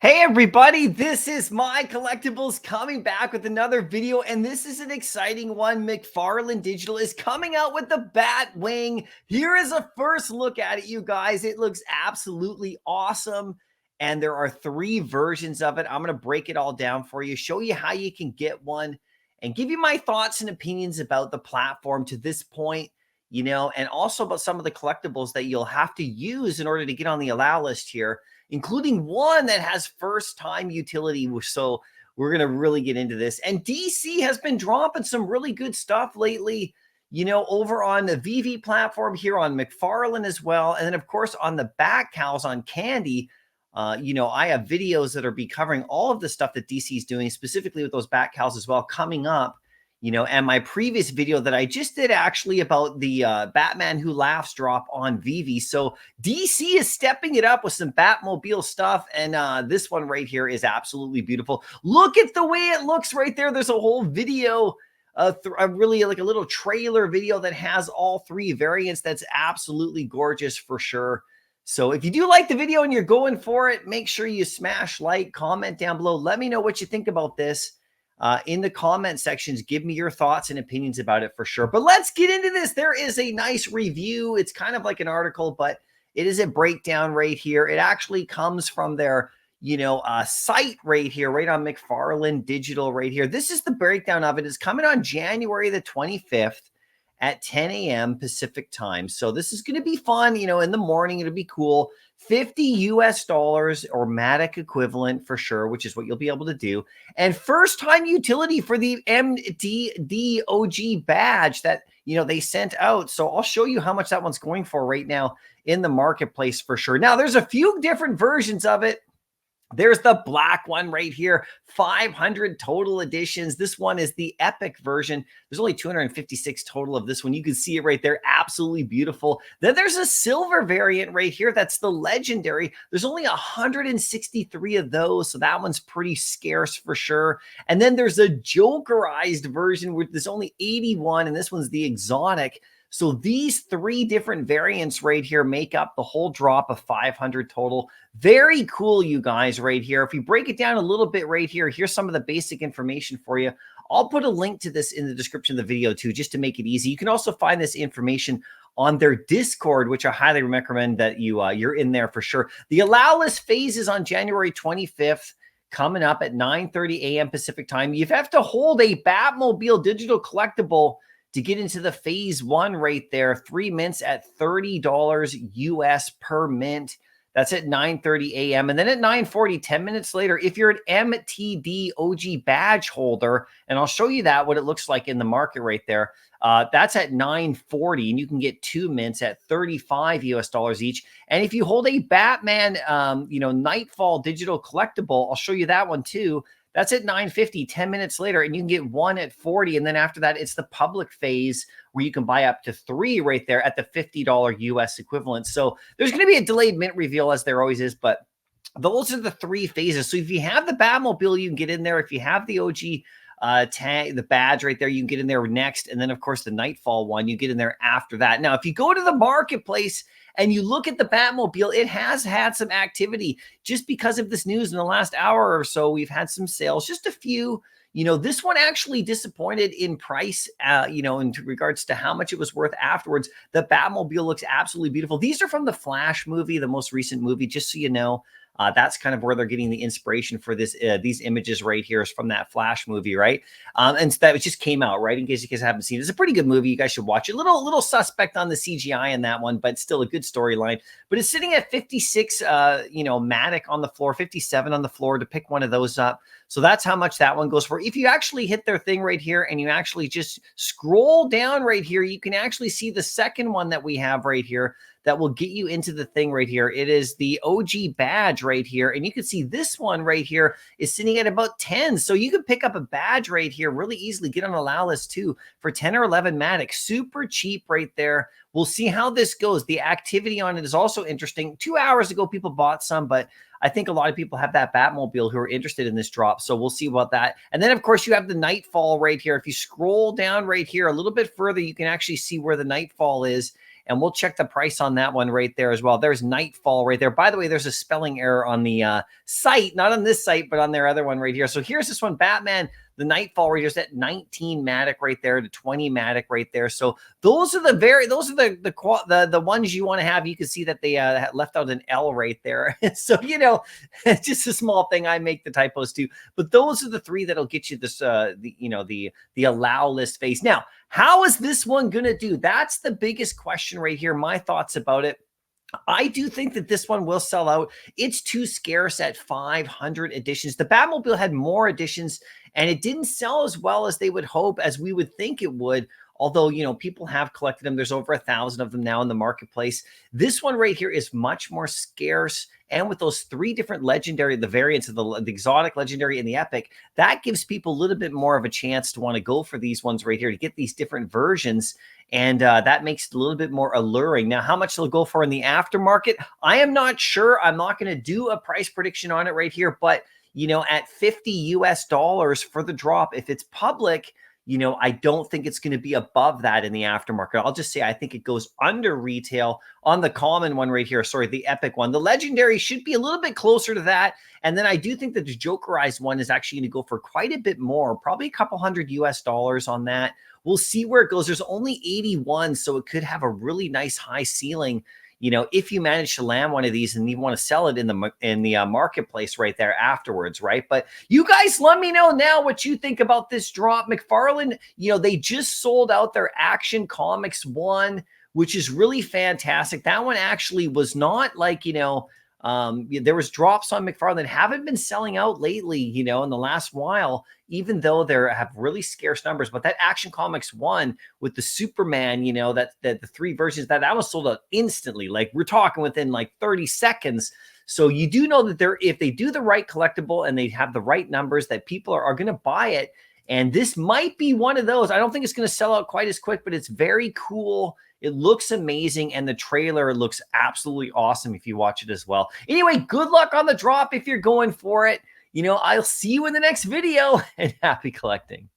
Hey everybody, this is MyCollectables coming back with another video, and this is an exciting one. McFarlane Digital is coming out with the Bat Wing. Here is a first look at it, you guys. It looks absolutely awesome, and there are 3 versions of it. I'm going to break it all down for you, show you how you can get one, and give you my thoughts and opinions about the platform to this point, and also about some of the collectibles that you'll have to use in order to get on the allow list here, including one that has first-time utility. So we're going to really get into this. And DC has been dropping some really good stuff lately, over on the VV platform, here on McFarlane as well. And then, of course, on the back cows on Candy. I have videos that are be covering all of the stuff that DC is doing, specifically with those back cows as well, coming up. And my previous video that I just did actually about the Batman Who Laughs drop on VV. So DC is stepping it up with some Batmobile stuff. And this one right here is absolutely beautiful. Look at the way it looks right there. There's a whole video, really like a little trailer video that has all 3 variants. That's absolutely gorgeous for sure. So if you do like the video and you're going for it, make sure you smash like, comment down below. Let me know what you think about this. In the comment sections, give me your thoughts and opinions about it for sure. But let's get into this. There is a nice review. It's kind of like an article, but it is a breakdown right here. It actually comes from their, site right here, right on McFarlane Digital right here. This is the breakdown of it. It's coming on January the 25th at 10 a.m. Pacific time. So this is going to be fun, in the morning. It'll be cool. $50 or Matic equivalent for sure, which is what you'll be able to do. And first time utility for the MTD OG badge that, they sent out. So I'll show you how much that one's going for right now in the marketplace for sure. Now there's a few different versions of it. There's the black one right here, 500 total editions. This one is the epic version. There's only 256 total of this one. You can see it right there. Absolutely beautiful. Then there's a silver variant right here. That's the legendary. There's only 163 of those. So that one's pretty scarce for sure. And then there's a jokerized version where there's only 81. And this one's the exotic. So these 3 different variants right here make up the whole drop of 500 total. Very cool, you guys, right here. If you break it down a little bit right here, here's some of the basic information for you. I'll put a link to this in the description of the video too, just to make it easy. You can also find this information on their Discord, which I highly recommend that you're in there for sure. The allow list phase is on January 25th. Coming up at 9:30 a.m. Pacific time. You have to hold a Batmobile digital collectible to get into the phase 1 right there. 3 mints at $30 US per mint. That's at 9:30 a.m. And then at 9:40, 10 minutes later, if you're an MTD OG badge holder, and I'll show you what it looks like in the market right there, that's at 9:40, and you can get 2 mints at $35 US each. And if you hold a Batman, Nightfall digital collectible, I'll show you that one too. That's at 9:50, 10 minutes later, and you can get 1 at 40. And then after that, it's the public phase where you can buy up to 3 right there at the $50 US equivalent. So there's going to be a delayed mint reveal, as there always is, but those are the 3 phases. So if you have the Batmobile, you can get in there. If you have the OG tag, the badge right there, you can get in there next. And then, of course, the Nightfall one, you get in there after that. Now, if you go to the marketplace and you look at the Batmobile, it has had some activity. Just because of this news in the last hour or so, we've had some sales, just a few. This one actually disappointed in price, in regards to how much it was worth afterwards. The Batmobile looks absolutely beautiful. These are from the Flash movie, the most recent movie, just so you know. That's kind of where they're getting the inspiration for this. These images right here is from that Flash movie, right? And so that just came out, right? In case you guys haven't seen it, it's a pretty good movie. You guys should watch it. Little suspect on the CGI in that one, but still a good storyline. But it's sitting at 56, Matic on the floor, 57 on the floor to pick one of those up. So that's how much that one goes for. If you actually hit their thing right here and you actually just scroll down right here, you can actually see the second one that we have right here that will get you into the thing right here. It is the OG badge right here. And you can see this one right here is sitting at about 10. So you can pick up a badge right here really easily, get on allow list too for 10 or 11 Matic. Super cheap right there. We'll see how this goes. The activity on it is also interesting. 2 hours ago, people bought some, but I think a lot of people have that Batmobile who are interested in this drop. So we'll see about that. And then, of course, you have the Nightfall right here. If you scroll down right here a little bit further, you can actually see where the Nightfall is. and we'll check the price on that one right there as well. There's Nightfall right there. By the way, there's a spelling error on the site, not on this site, but on their other one right here. So here's this one, Batman. The Nightfall right here is at 19 Matic right there to 20 Matic right there. So those are the ones you want to have. You can see that they left out an L right there. So, it's just a small thing. I make the typos too, but those are the three that'll get you this, the allow list phase. Now, how is this one going to do? That's the biggest question right here. My thoughts about it. I do think that this one will sell out. It's too scarce at 500 editions. The Batmobile had more editions, and it didn't sell as well as they would hope, as we would think it would. Although, people have collected them. There's over 1,000 of them now in the marketplace. This one right here is much more scarce. And with those three different legendary, the variants of the exotic, legendary, and the epic, that gives people a little bit more of a chance to want to go for these ones right here to get these different versions. And that makes it a little bit more alluring. Now, how much they'll go for in the aftermarket, I am not sure. I'm not going to do a price prediction on it right here. But, at $50 for the drop, if it's public, I don't think it's going to be above that in the aftermarket. I'll just say I think it goes under retail on the common one right here. Sorry, the epic one. The legendary should be a little bit closer to that. And then I do think that the Jokerized one is actually going to go for quite a bit more, probably a couple $100 on that. We'll see where it goes. There's only 81, so it could have a really nice high ceiling. If you manage to land one of these and you want to sell it in the marketplace right there afterwards, right? But you guys, let me know now what you think about this drop. McFarlane, they just sold out their Action Comics one, which is really fantastic. That one actually was not like, there was drops on McFarlane that haven't been selling out lately, in the last while, even though they have really scarce numbers. But that Action Comics one with the Superman, that the three versions, that was sold out instantly. Like, we're talking within like 30 seconds. So you do know that if they do the right collectible and they have the right numbers, that people are going to buy it. And this might be one of those. I don't think it's going to sell out quite as quick, but it's very cool. It looks amazing, and the trailer looks absolutely awesome if you watch it as well. Anyway, good luck on the drop if you're going for it. I'll see you in the next video, and happy collecting.